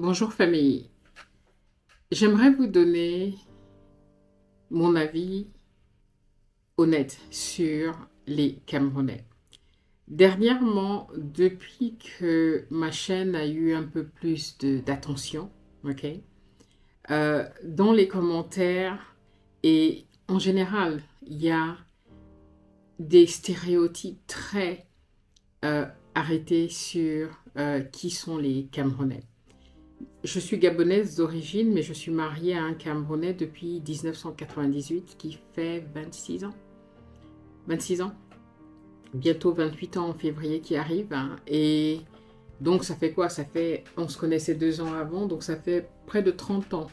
Bonjour famille, j'aimerais vous donner mon avis honnête sur les Camerounais. Dernièrement, depuis que ma chaîne a eu un peu plus d'attention, ok, dans les commentaires et en général, il y a des stéréotypes très euh, arrêtés sur qui sont les Camerounais. Je suis gabonaise d'origine, mais je suis mariée à un Camerounais depuis 1998, qui fait 26 ans. 26 ans, bientôt 28 ans en février qui arrive, hein. Et donc ça fait quoi? On se connaissait 2 ans avant, donc ça fait près de 30 ans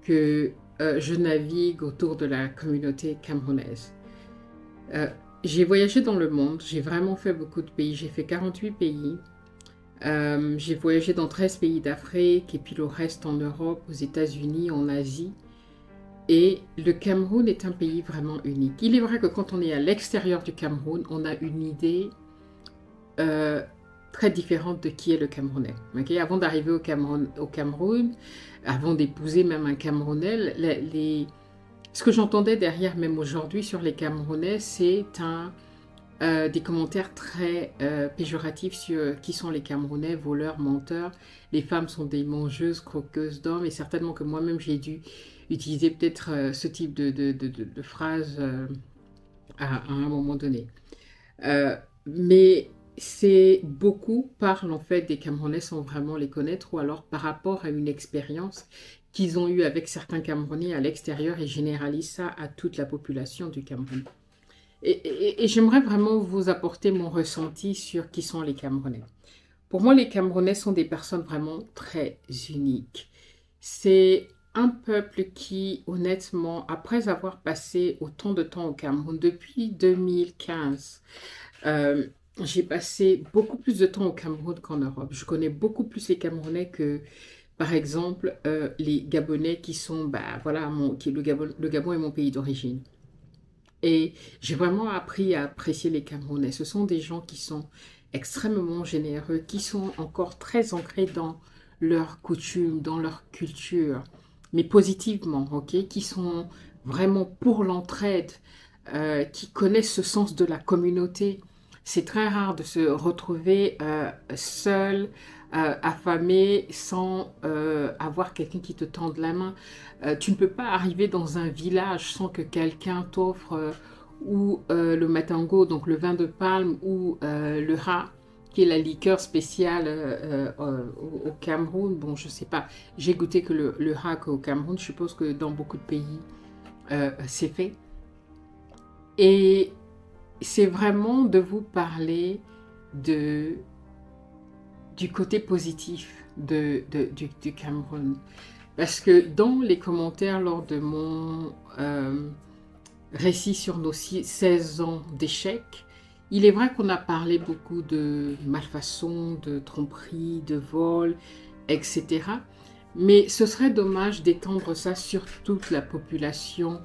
que je navigue autour de la communauté camerounaise. Euh, j'ai voyagé dans le monde, j'ai vraiment fait beaucoup de pays, j'ai fait 48 pays. J'ai voyagé dans 13 pays d'Afrique et puis le reste en Europe, aux États-Unis, en Asie. Et le Cameroun est un pays vraiment unique. Il est vrai que quand on est à l'extérieur du Cameroun, on a une idée euh, très différente de qui est le Camerounais. Okay? Avant d'arriver au Cameroun, avant d'épouser même un Camerounais, ce que j'entendais derrière même aujourd'hui sur les Camerounais, c'est des commentaires très péjoratifs sur qui sont les Camerounais, voleurs, menteurs. Les femmes sont des mangeuses, croqueuses d'hommes. Et certainement que moi-même, j'ai dû utiliser peut-être ce type de phrase à un moment donné. Mais c'est beaucoup parlent en fait des Camerounais sans vraiment les connaître ou alors par rapport à une expérience qu'ils ont eue avec certains Camerounais à l'extérieur et généralisent ça à toute la population du Cameroun. Et j'aimerais vraiment vous apporter mon ressenti sur qui sont les Camerounais. Pour moi, les Camerounais sont des personnes vraiment très uniques. C'est un peuple qui, honnêtement, après avoir passé autant de temps au Cameroun, depuis 2015, j'ai passé beaucoup plus de temps au Cameroun qu'en Europe. Je connais beaucoup plus les Camerounais que, par exemple, les Gabonais qui sont, bah, voilà, le Gabon est mon pays d'origine. Et j'ai vraiment appris à apprécier les Camerounais. Ce sont des gens qui sont extrêmement généreux, qui sont encore très ancrés dans leurs coutumes, dans leur culture, mais positivement, ok? Qui sont vraiment pour l'entraide, qui connaissent ce sens de la communauté. C'est très rare de se retrouver seul, affamé, sans avoir quelqu'un qui te tende la main. Tu ne peux pas arriver dans un village sans que quelqu'un t'offre ou le matango, donc le vin de palme, ou le rat, qui est la liqueur spéciale au Cameroun. Bon, je sais pas, j'ai goûté que le rat au Cameroun, je suppose que dans beaucoup de pays, c'est fait. Et c'est vraiment de vous parler de, du côté positif du Cameroun. Parce que dans les commentaires lors de mon récit sur nos 16 ans d'échec, il est vrai qu'on a parlé beaucoup de malfaçon, de tromperie, de vol, etc. Mais ce serait dommage d'étendre ça sur toute la population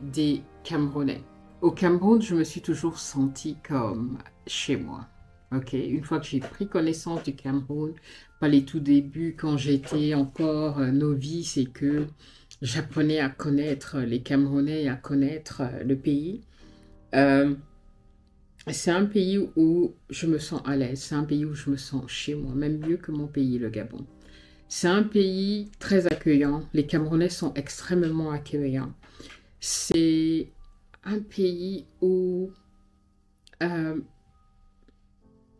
des Camerounais. Au Cameroun, je me suis toujours sentie comme chez moi. Ok, une fois que j'ai pris connaissance du Cameroun, pas les tout débuts quand j'étais encore novice et que j'apprenais à connaître les Camerounais et à connaître le pays. Euh, c'est un pays où je me sens à l'aise, c'est un pays où je me sens chez moi, même mieux que mon pays, le Gabon. C'est un pays très accueillant, les Camerounais sont extrêmement accueillants. C'est un pays où euh,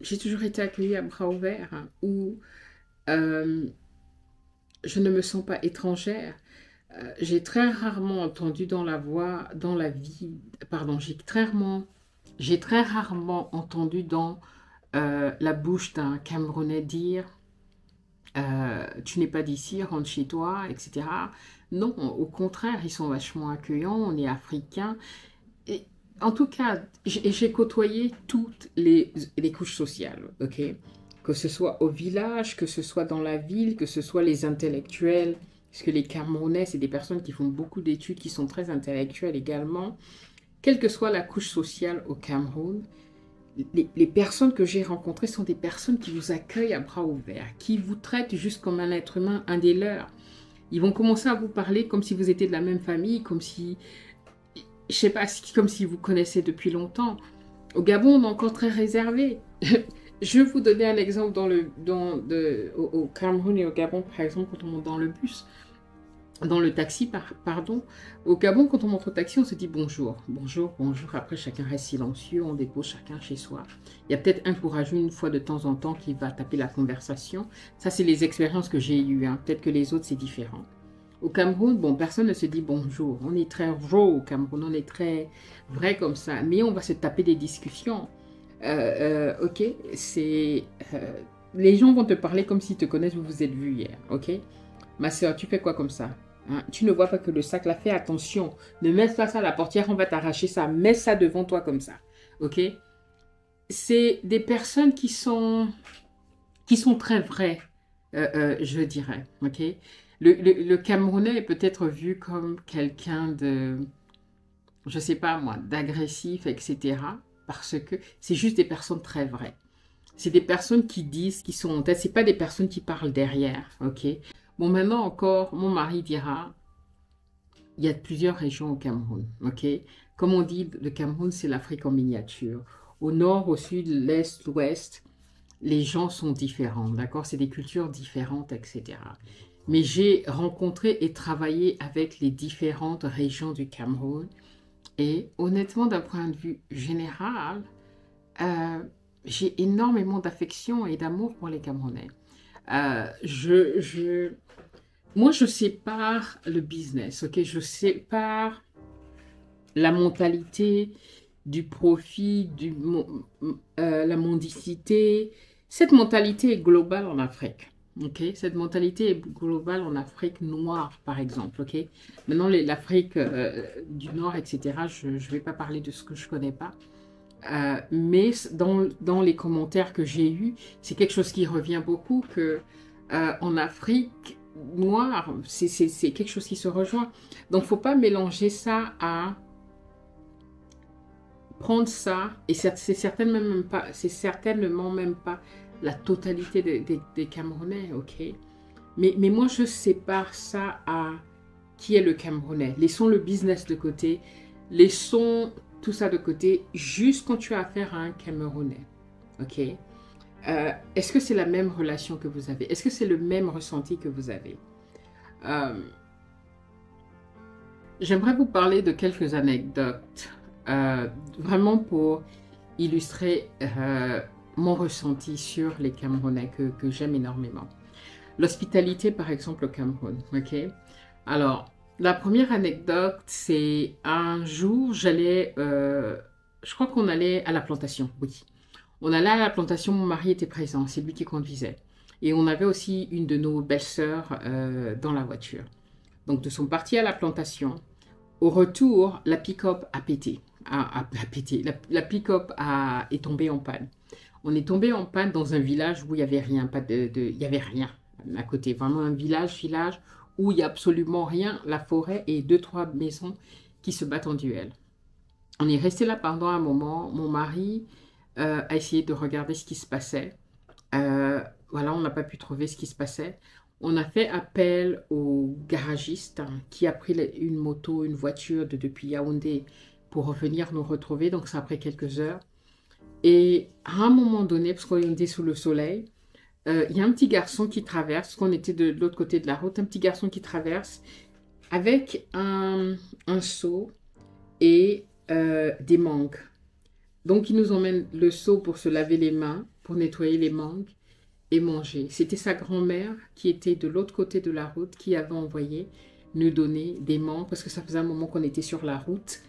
j'ai toujours été accueillie à bras ouverts, hein, où euh, je ne me sens pas étrangère. J'ai très rarement entendu dans la vie, pardon, j'ai très rarement entendu dans la bouche d'un Camerounais dire tu n'es pas d'ici, rentre chez toi, etc. Non, au contraire, ils sont vachement accueillants, on est africains. Et, en tout cas, j'ai côtoyé toutes les couches sociales, ok? Que ce soit au village, que ce soit dans la ville, que ce soit les intellectuels, parce que les Camerounais, c'est des personnes qui font beaucoup d'études, qui sont très intellectuelles également. Quelle que soit la couche sociale au Cameroun, les personnes que j'ai rencontrées sont des personnes qui vous accueillent à bras ouverts, qui vous traitent juste comme un être humain, un des leurs. Ils vont commencer à vous parler comme si vous étiez de la même famille, comme si, je sais pas, comme si vous connaissez depuis longtemps. Au Gabon, on est encore très réservé. Je vais vous donner un exemple au Cameroun et au Gabon, par exemple, quand on monte dans le bus, dans le taxi, pardon. Au Gabon, quand on monte au taxi, on se dit bonjour, bonjour, bonjour. Après, chacun reste silencieux, on dépose chacun chez soi. Il y a peut-être un courageux une fois de temps en temps qui va taper la conversation. Ça, c'est les expériences que j'ai eues. Hein. Peut-être que les autres, c'est différent. Au Cameroun, bon, personne ne se dit bonjour. On est très raw au Cameroun, on est très vrai comme ça. Mais on va se taper des discussions. Ok, les gens vont te parler comme s'ils te connaissent, vous vous êtes vus hier. Ok, ma soeur, tu fais quoi comme ça? Hein, tu ne vois pas que le sac là, fais attention. Ne mets pas ça à la portière, on va t'arracher ça. Mets ça devant toi comme ça. Ok, c'est des personnes qui sont très vraies, je dirais. Ok. Le Camerounais est peut-être vu comme quelqu'un de, je sais pas moi, d'agressif, etc. Parce que c'est juste des personnes très vraies. C'est des personnes qui disent, qui sont en tête. C'est pas des personnes qui parlent derrière, ok? Bon, maintenant encore, mon mari dira, il y a plusieurs régions au Cameroun, ok? Comme on dit, le Cameroun, c'est l'Afrique en miniature. Au nord, au sud, l'est, l'ouest, les gens sont différents, d'accord? C'est des cultures différentes, etc. Mais j'ai rencontré et travaillé avec les différentes régions du Cameroun. Et honnêtement, d'un point de vue général, j'ai énormément d'affection et d'amour pour les Camerounais. Moi, je sépare le business, ok? Je sépare la mentalité du profit, la mendicité. Cette mentalité est globale en Afrique. Okay? Cette mentalité est globale en Afrique noire, par exemple. Okay? Maintenant, l'Afrique du Nord, etc., je ne vais pas parler de ce que je ne connais pas. Mais dans les commentaires que j'ai eus, c'est quelque chose qui revient beaucoup, que en Afrique noire, c'est quelque chose qui se rejoint. Donc, il ne faut pas mélanger ça à prendre ça, et c'est certainement même pas la totalité des Camerounais, ok? Mais moi, je sépare ça à qui est le Camerounais. Laissons le business de côté, laissons tout ça de côté, juste quand tu as affaire à un Camerounais, ok? Est-ce que c'est la même relation que vous avez? Est-ce que c'est le même ressenti que vous avez? J'aimerais vous parler de quelques anecdotes, vraiment pour illustrer mon ressenti sur les Camerounais que j'aime énormément. L'hospitalité, par exemple, au Cameroun, ok? Alors, la première anecdote, c'est un jour, je crois qu'on allait à la plantation, oui. On allait à la plantation, mon mari était présent, c'est lui qui conduisait. Et on avait aussi une de nos belles-sœurs dans la voiture. Donc, nous sommes partis à la plantation. Au retour, la pick-up a pété. La pick-up est tombée en panne. On est tombé en panne dans un village où il n'y avait rien, il y avait rien à côté. Vraiment un village où il n'y a absolument rien, la forêt et 2-3 maisons qui se battent en duel. On est resté là pendant un moment. Mon mari a essayé de regarder ce qui se passait. Voilà, on n'a pas pu trouver ce qui se passait. On a fait appel au garagiste qui a pris une moto, une voiture depuis Yaoundé pour revenir nous retrouver. Donc, ça a pris quelques heures. Et à un moment donné, parce qu'on était sous le soleil, il y a un petit garçon qui traverse, qu'on était de l'autre côté de la route, un petit garçon qui traverse avec un seau et des mangues. Donc, il nous emmène le seau pour se laver les mains, pour nettoyer les mangues et manger. C'était sa grand-mère qui était de l'autre côté de la route qui avait envoyé nous donner des mangues parce que ça faisait un moment qu'on était sur la route.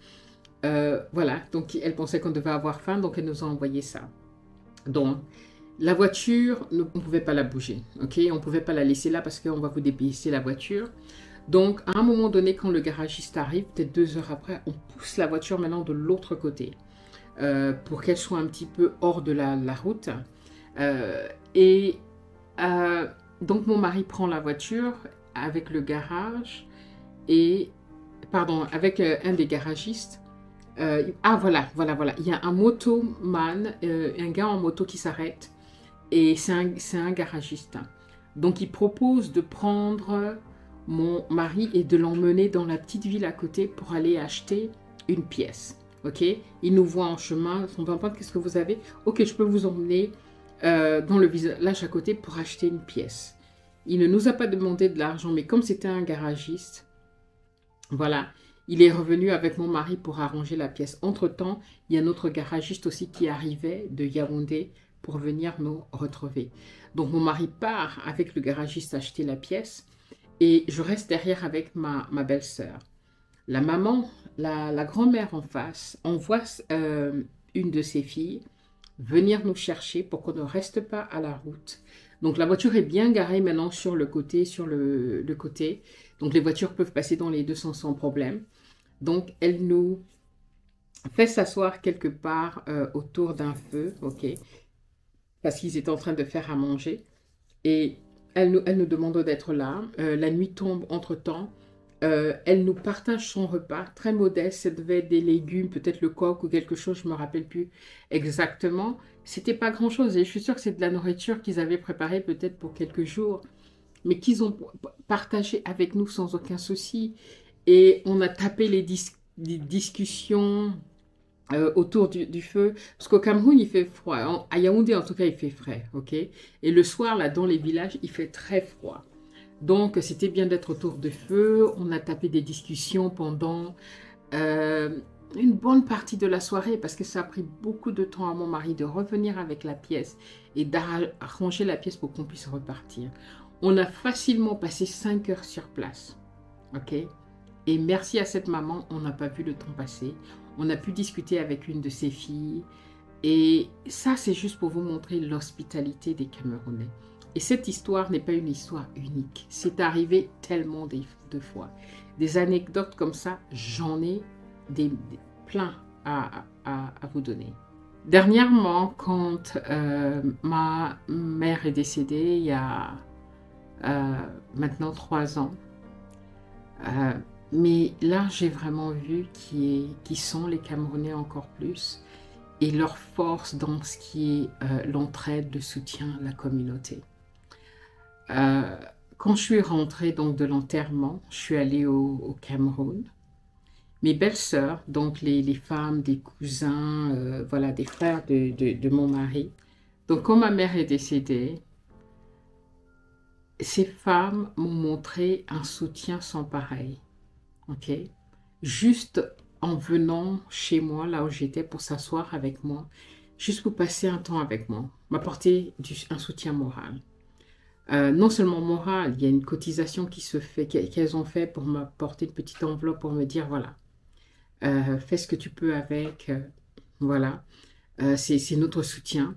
Voilà, donc elle pensait qu'on devait avoir faim, donc elle nous a envoyé ça. Donc, la voiture, on ne pouvait pas la bouger, ok? On ne pouvait pas la laisser là parce qu'on va vous débaisser la voiture. Donc, à un moment donné, quand le garagiste arrive, peut-être 2 heures après, on pousse la voiture maintenant de l'autre côté pour qu'elle soit un petit peu hors de la route. Donc, mon mari prend la voiture avec le garage avec un des garagistes. Voilà. Il y a un motoman, un gars en moto qui s'arrête et c'est un garagiste. Donc, il propose de prendre mon mari et de l'emmener dans la petite ville à côté pour aller acheter une pièce. Ok? Il nous voit en chemin. Son papa, qu'est-ce que vous avez? Ok, je peux vous emmener dans le village à côté pour acheter une pièce. Il ne nous a pas demandé de l'argent, mais comme c'était un garagiste, voilà, il est revenu avec mon mari pour arranger la pièce. Entre-temps, il y a notre garagiste aussi qui arrivait de Yaoundé pour venir nous retrouver. Donc mon mari part avec le garagiste acheter la pièce et je reste derrière avec ma belle-sœur. La maman, la grand-mère en face, envoie une de ses filles venir nous chercher pour qu'on ne reste pas à la route. Donc la voiture est bien garée maintenant sur le côté, côté. Donc les voitures peuvent passer dans les deux sens sans problème. Donc elle nous fait s'asseoir quelque part autour d'un feu, ok, parce qu'ils étaient en train de faire à manger. Et elle nous demande d'être là. La nuit tombe entre-temps. Elle nous partage son repas, très modeste. Ça devait être des légumes, peut-être le coq ou quelque chose, je ne me rappelle plus exactement. C'était pas grand-chose et je suis sûre que c'est de la nourriture qu'ils avaient préparée peut-être pour quelques jours, mais qu'ils ont partagé avec nous sans aucun souci. Et on a tapé les discussions autour du feu, parce qu'au Cameroun, il fait froid. À Yaoundé, en tout cas, il fait frais, ok? Et le soir, là, dans les villages, il fait très froid. Donc, c'était bien d'être autour du feu. On a tapé des discussions pendant une bonne partie de la soirée, parce que ça a pris beaucoup de temps à mon mari de revenir avec la pièce et d'arranger la pièce pour qu'on puisse repartir. On a facilement passé 5 heures sur place, ok? Et merci à cette maman, on n'a pas vu le temps passer. On a pu discuter avec une de ses filles. Et ça, c'est juste pour vous montrer l'hospitalité des Camerounais. Et cette histoire n'est pas une histoire unique. C'est arrivé tellement de fois. Des anecdotes comme ça, j'en ai plein à vous donner. Dernièrement, quand ma mère est décédée, il y a maintenant 3 ans, mais là, j'ai vraiment vu qui sont les Camerounais encore plus et leur force dans ce qui est l'entraide, le soutien, la communauté. Quand je suis rentrée donc, de l'enterrement, je suis allée au Cameroun. Mes belles-sœurs, donc les femmes, des cousins, voilà, des frères de mon mari. Donc quand ma mère est décédée, ces femmes m'ont montré un soutien sans pareil. Ok, juste en venant chez moi, là où j'étais, pour s'asseoir avec moi, juste pour passer un temps avec moi, m'apporter un soutien moral. Non seulement moral, il y a une cotisation qui se fait, qu'elles ont fait pour m'apporter une petite enveloppe pour me dire, voilà, fais ce que tu peux avec, voilà, c'est notre soutien.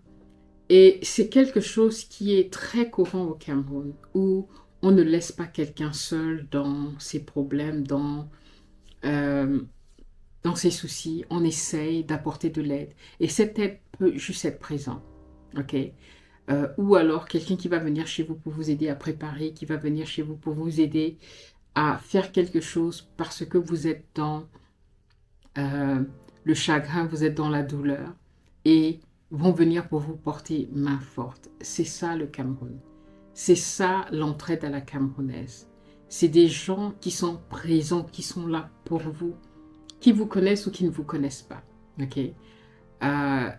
Et c'est quelque chose qui est très courant au Cameroun, où on ne laisse pas quelqu'un seul dans ses problèmes, dans ses soucis. On essaye d'apporter de l'aide. Et cette aide peut juste être présente. Ok? Ou alors quelqu'un qui va venir chez vous pour vous aider à préparer, qui va venir chez vous pour vous aider à faire quelque chose parce que vous êtes dans le chagrin, vous êtes dans la douleur et vont venir pour vous porter main forte. C'est ça le Cameroun. C'est ça l'entraide à la camerounaise. C'est des gens qui sont présents, qui sont là pour vous, qui vous connaissent ou qui ne vous connaissent pas. Ok?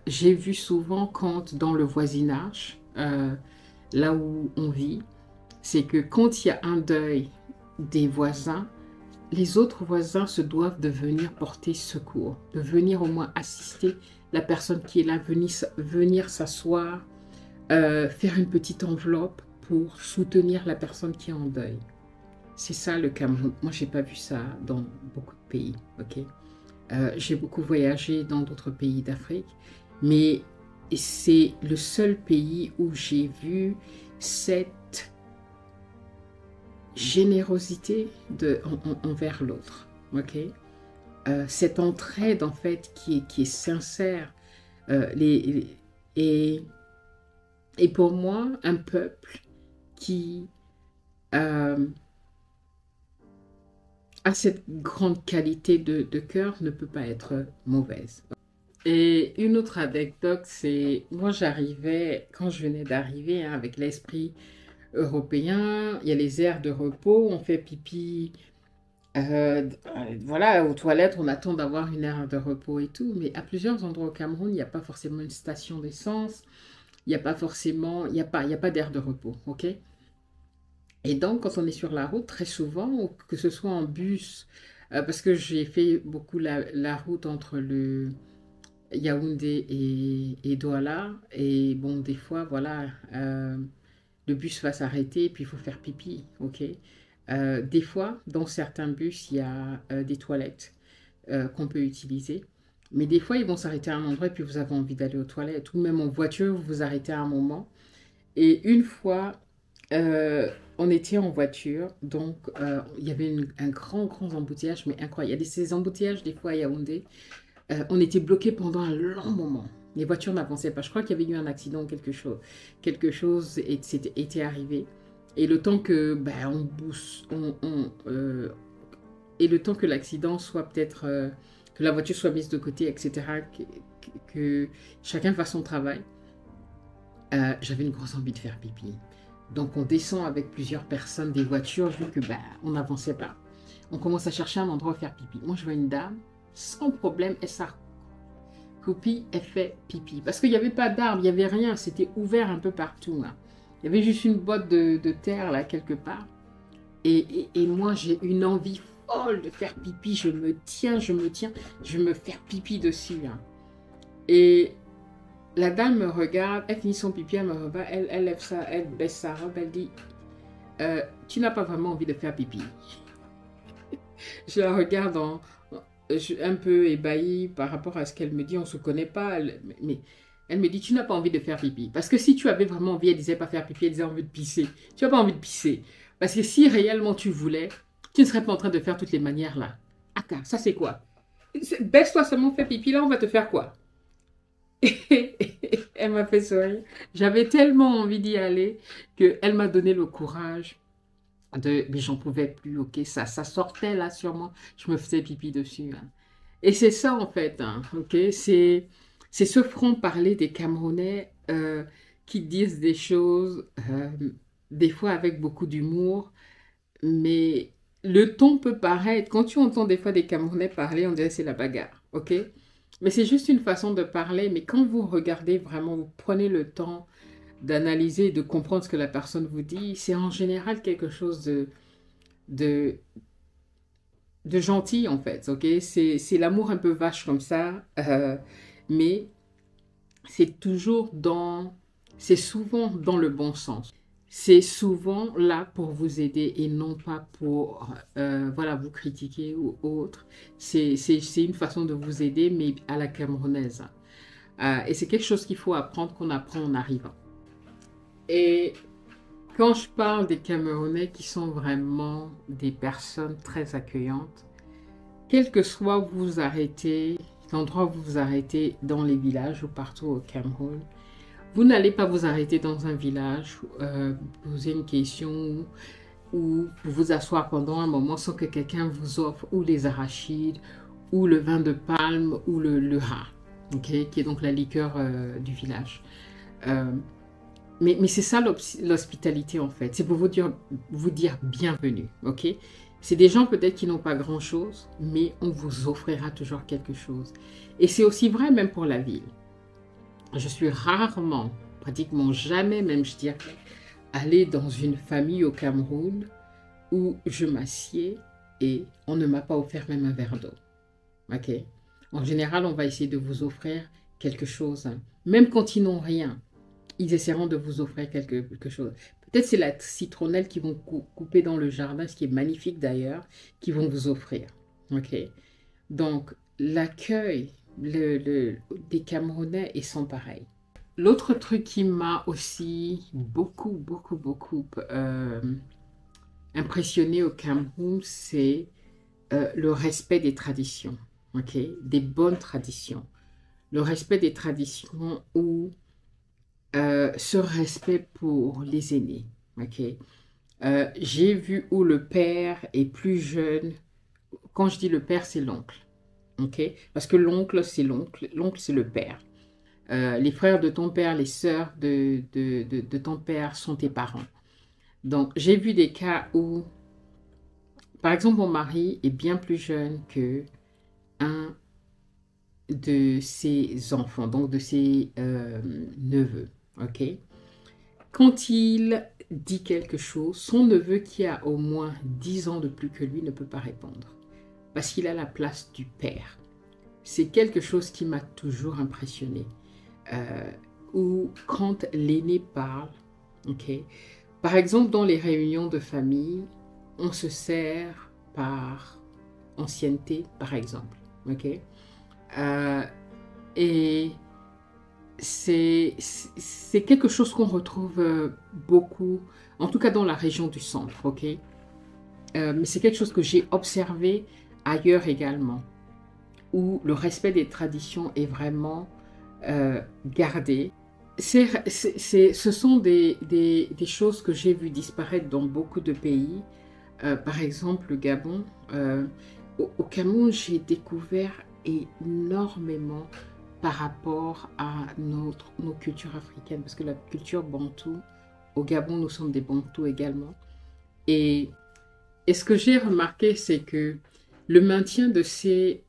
J'ai vu souvent quand dans le voisinage, là où on vit, c'est que quand il y a un deuil des voisins, les autres voisins se doivent de venir porter secours, de venir au moins assister la personne qui est là, venir s'asseoir, faire une petite enveloppe pour soutenir la personne qui est en deuil. C'est ça le Cameroun. Moi, j'ai pas vu ça dans beaucoup de pays. Ok, j'ai beaucoup voyagé dans d'autres pays d'Afrique, mais c'est le seul pays où j'ai vu cette générosité envers l'autre. Ok, cette entraide en fait qui est sincère. Et pour moi, un peuple qui a cette grande qualité de cœur ne peut pas être mauvaise. Et une autre anecdote, c'est moi j'arrivais, quand je venais d'arriver hein, avec l'esprit européen, il y a les aires de repos, on fait pipi, voilà, aux toilettes, on attend d'avoir une aire de repos et tout, mais à plusieurs endroits au Cameroun, il n'y a pas forcément une station d'essence, il n'y a pas forcément, il y a pas d'aire de repos, ok? Et donc, quand on est sur la route, très souvent, que ce soit en bus, parce que j'ai fait beaucoup la route entre le Yaoundé et Douala, et bon, des fois, voilà, le bus va s'arrêter et puis il faut faire pipi, ok? Des fois, dans certains bus, il y a des toilettes qu'on peut utiliser. Mais des fois, ils vont s'arrêter à un endroit et puis vous avez envie d'aller aux toilettes. Ou même en voiture, vous vous arrêtez à un moment. Et une fois, euh, on était en voiture, donc il y avait un grand embouteillage, mais incroyable. Il y a ces embouteillages des fois à Yaoundé. On était bloqué pendant un long moment. Les voitures n'avançaient pas. Je crois qu'il y avait eu un accident, quelque chose était arrivé. Et le temps que ben, on booste, et le temps que l'accident soit peut-être que la voiture soit mise de côté, etc., que chacun fasse son travail. J'avais une grosse envie de faire pipi. Donc on descend avec plusieurs personnes des voitures vu que bah, on n'avançait pas. On commence à chercher un endroit où faire pipi. Moi je vois une dame, sans problème, elle s'accroupit, elle fait pipi. Parce qu'il n'y avait pas d'arbre, il n'y avait rien, c'était ouvert un peu partout. Hein. Il y avait juste une botte de terre là quelque part. Et moi j'ai une envie folle de faire pipi. Je me tiens, je vais me faire pipi dessus. Hein. Et la dame me regarde, elle finit son pipi, elle me regarde, elle lève ça, elle baisse sa robe, elle dit tu n'as pas vraiment envie de faire pipi. Je la regarde un peu ébahie par rapport à ce qu'elle me dit, on ne se connaît pas, mais elle me dit tu n'as pas envie de faire pipi. Parce que si tu avais vraiment envie, elle disait pas faire pipi, elle disait envie de pisser. Tu n'as pas envie de pisser. Parce que si réellement tu voulais, tu ne serais pas en train de faire toutes les manières là. Aka, ça c'est quoi? Baisse-toi seulement, fais pipi, là on va te faire quoi? Elle m'a fait sourire. J'avais tellement envie d'y aller qu'elle m'a donné le courage de... Mais j'en pouvais plus, ok? Ça sortait là sur moi. Je me faisais pipi dessus. Hein. Et c'est ça en fait, hein, ok? C'est ce franc-parler des Camerounais qui disent des choses, des fois avec beaucoup d'humour, mais le ton peut paraître... Quand tu entends des fois des Camerounais parler, on dirait que c'est la bagarre, ok? Mais c'est juste une façon de parler, mais quand vous regardez vraiment, vous prenez le temps d'analyser et de comprendre ce que la personne vous dit, c'est en général quelque chose de, de gentil en fait, ok? C'est l'amour un peu vache comme ça, mais c'est toujours dans, c'est souvent dans le bon sens. C'est souvent là pour vous aider et non pas pour voilà, vous critiquer ou autre. C'est une façon de vous aider, mais à la camerounaise. Et c'est quelque chose qu'il faut apprendre, qu'on apprend en arrivant. Et quand je parle des Camerounais qui sont vraiment des personnes très accueillantes, quel que soit où vous vous arrêtez, l'endroit où vous vous arrêtez dans les villages ou partout au Cameroun, vous n'allez pas vous arrêter dans un village, poser une question ou vous asseoir pendant un moment sans que quelqu'un vous offre ou les arachides ou le vin de palme ou le rat, okay, qui est donc la liqueur du village. Euh, mais c'est ça l'hospitalité en fait, c'est pour vous dire bienvenue, ok? C'est des gens peut-être qui n'ont pas grand-chose, mais on vous offrira toujours quelque chose. Et c'est aussi vrai même pour la ville. Je suis rarement, pratiquement jamais même je dirais, allée dans une famille au Cameroun où je m'assieds et on ne m'a pas offert même un verre d'eau. Ok? En général, on va essayer de vous offrir quelque chose. Hein. Même quand ils n'ont rien, ils essaieront de vous offrir quelque chose. Peut-être c'est la citronnelle qu'ils vont couper dans le jardin, ce qui est magnifique d'ailleurs, qu'ils vont vous offrir. Ok? Donc, l'accueil des Camerounais est sans pareil. L'autre truc qui m'a aussi beaucoup impressionné au Cameroun, c'est le respect des traditions, ok? Des bonnes traditions. Le respect des traditions ou ce respect pour les aînés, ok? J'ai vu où le père est plus jeune quand je dis le père, c'est l'oncle. Ok? Parce que l'oncle, c'est l'oncle. L'oncle, c'est le père. Les frères de ton père, les sœurs de ton père sont tes parents. Donc, j'ai vu des cas où, par exemple, mon mari est bien plus jeune que un de ses enfants, donc de ses neveux. Ok? Quand il dit quelque chose, son neveu qui a au moins 10 ans de plus que lui ne peut pas répondre parce qu'il a la place du père. C'est quelque chose qui m'a toujours impressionné. Ou quand l'aîné parle, ok. Par exemple, dans les réunions de famille, on se sert par ancienneté, par exemple, ok. Et c'est quelque chose qu'on retrouve beaucoup, en tout cas dans la région du centre, ok. Mais c'est quelque chose que j'ai observé ailleurs également, où le respect des traditions est vraiment gardé. Ce sont des choses que j'ai vues disparaître dans beaucoup de pays. Par exemple, le Gabon. Au Cameroun, j'ai découvert énormément par rapport à nos cultures africaines, parce que la culture bantou, au Gabon, nous sommes des bantous également. Et ce que j'ai remarqué, c'est que le maintien de ces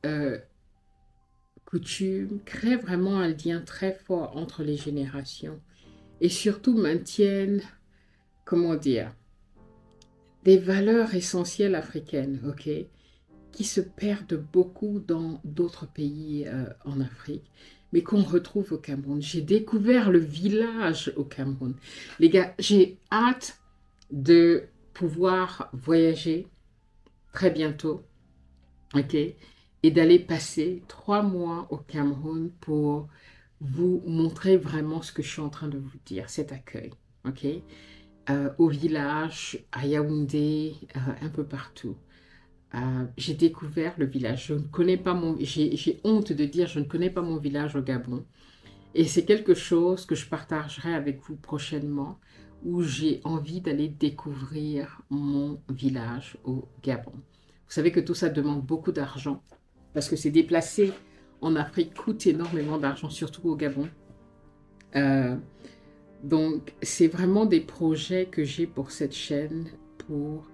coutumes crée vraiment un lien très fort entre les générations et surtout maintiennent, comment dire, des valeurs essentielles africaines, ok, qui se perdent beaucoup dans d'autres pays en Afrique, mais qu'on retrouve au Cameroun. J'ai découvert le village au Cameroun. Les gars, j'ai hâte de pouvoir voyager très bientôt, ok, et d'aller passer 3 mois au Cameroun pour vous montrer vraiment ce que je suis en train de vous dire, cet accueil, ok, au village, à Yaoundé, un peu partout. J'ai découvert le village. Je ne connais pas j'ai honte de dire, je ne connais pas mon village au Gabon. Et c'est quelque chose que je partagerai avec vous prochainement, où j'ai envie d'aller découvrir mon village au Gabon. Vous savez que tout ça demande beaucoup d'argent, parce que se déplacer en Afrique coûte énormément d'argent, surtout au Gabon. Donc, c'est vraiment des projets que j'ai pour cette chaîne, pour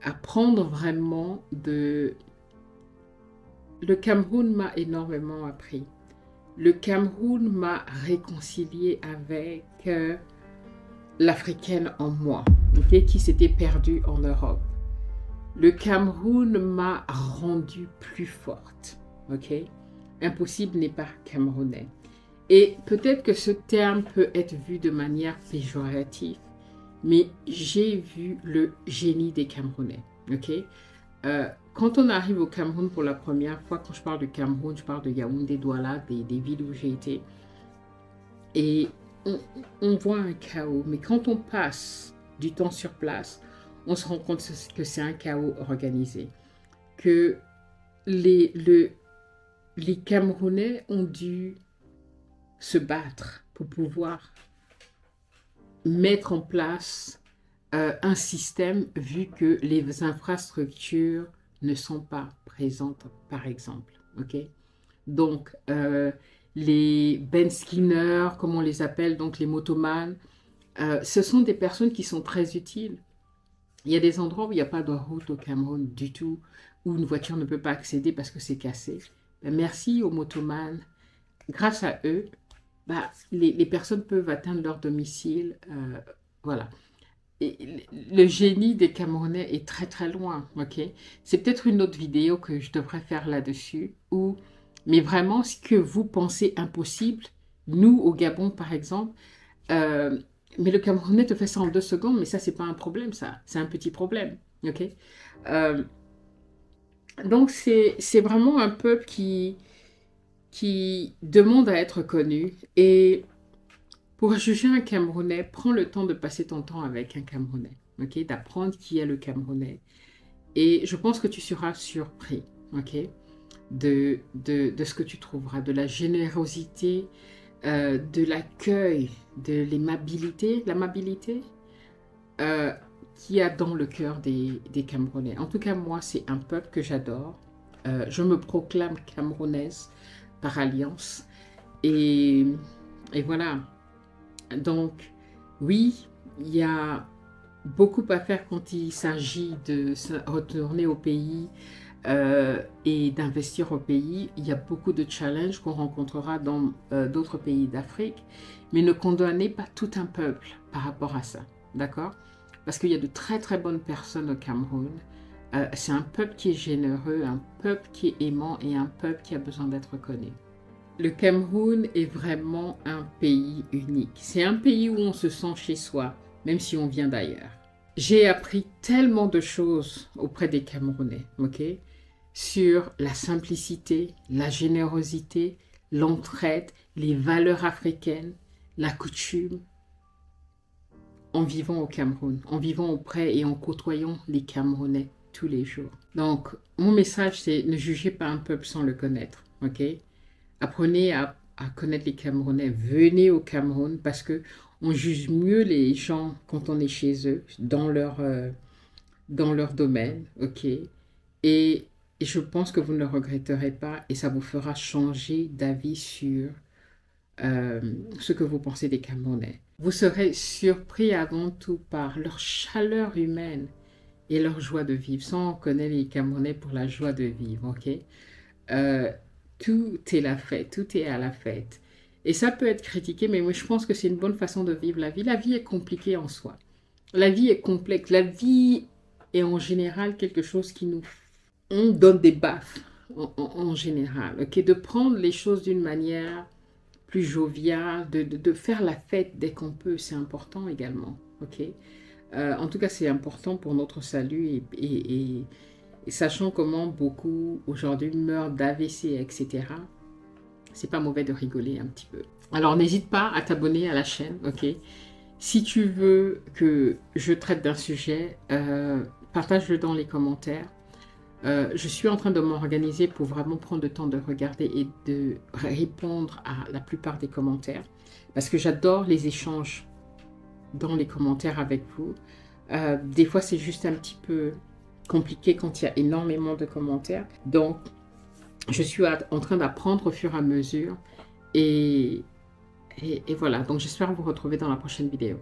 apprendre vraiment de... Le Cameroun m'a énormément appris. Le Cameroun m'a réconcilié avec l'Africaine en moi, okay, qui s'était perdue en Europe. Le Cameroun m'a rendue plus forte. Okay? Impossible n'est pas camerounais. Et peut-être que ce terme peut être vu de manière péjorative, mais j'ai vu le génie des Camerounais. Okay? Quand on arrive au Cameroun pour la première fois, quand je parle de Cameroun, je parle de Yaoundé, Douala, des villes où j'ai été, et on voit un chaos. Mais quand on passe du temps sur place, on se rend compte que c'est un chaos organisé. Que les Camerounais ont dû se battre pour pouvoir mettre en place un système, vu que les infrastructures ne sont pas présentes, par exemple. Okay? Donc, les Ben Skinner, comme on les appelle, donc les motomanes, ce sont des personnes qui sont très utiles. Il y a des endroits où il n'y a pas de route au Cameroun du tout, où une voiture ne peut pas accéder parce que c'est cassé. Ben, merci aux motomanes. Grâce à eux, les personnes peuvent atteindre leur domicile. Voilà. Et le génie des Camerounais est très très loin. Okay? C'est peut-être une autre vidéo que je devrais faire là-dessus. Mais vraiment, ce que vous pensez impossible, nous au Gabon par exemple, mais le Camerounais te fait ça en 2 secondes, mais ça, c'est pas un problème, ça. C'est un petit problème. Okay? Donc, c'est vraiment un peuple qui demande à être connu. Et pour juger un Camerounais, prends le temps de passer ton temps avec un Camerounais. Okay? D'apprendre qui est le Camerounais. Et je pense que tu seras surpris. Okay? De ce que tu trouveras, de la générosité, de l'accueil, de l'amabilité, qu'il y a dans le cœur des Camerounais. En tout cas, moi, c'est un peuple que j'adore. Je me proclame camerounaise par alliance. Et voilà. Donc, oui, il y a beaucoup à faire quand il s'agit de retourner au pays et d'investir au pays. Il y a beaucoup de challenges qu'on rencontrera dans d'autres pays d'Afrique, mais ne condamnez pas tout un peuple par rapport à ça, d'accord? Parce qu'il y a de très très bonnes personnes au Cameroun. C'est un peuple qui est généreux, un peuple qui est aimant et un peuple qui a besoin d'être connu. Le Cameroun est vraiment un pays unique. C'est un pays où on se sent chez soi, même si on vient d'ailleurs. J'ai appris tellement de choses auprès des Camerounais, ok? Sur la simplicité, la générosité, l'entraide, les valeurs africaines, la coutume, en vivant au Cameroun, en vivant auprès et en côtoyant les Camerounais tous les jours. Donc, mon message, c'est ne jugez pas un peuple sans le connaître, ok? Apprenez à connaître les Camerounais. Venez au Cameroun parce que on juge mieux les gens quand on est chez eux, dans leur domaine, ok? Et je pense que vous ne le regretterez pas et ça vous fera changer d'avis sur ce que vous pensez des Camerounais. Vous serez surpris avant tout par leur chaleur humaine et leur joie de vivre. Sans on connaît les Camerounais pour la joie de vivre, ok? Tout est la fête, tout est à la fête. Et ça peut être critiqué, mais moi je pense que c'est une bonne façon de vivre la vie. La vie est compliquée en soi. La vie est complexe. La vie est en général quelque chose qui nous donne des baffes en général. Ok, de prendre les choses d'une manière plus joviale, de faire la fête dès qu'on peut, c'est important également. Ok, en tout cas, c'est important pour notre salut et sachant comment beaucoup aujourd'hui meurent d'AVC, etc. C'est pas mauvais de rigoler un petit peu. Alors, n'hésite pas à t'abonner à la chaîne, ok? Si tu veux que je traite d'un sujet, partage-le dans les commentaires. Je suis en train de m'organiser pour vraiment prendre le temps de regarder et de répondre à la plupart des commentaires. Parce que j'adore les échanges dans les commentaires avec vous. Des fois, c'est juste un petit peu compliqué quand il y a énormément de commentaires. Donc, je suis en train d'apprendre au fur et à mesure. Et voilà, donc j'espère vous retrouver dans la prochaine vidéo.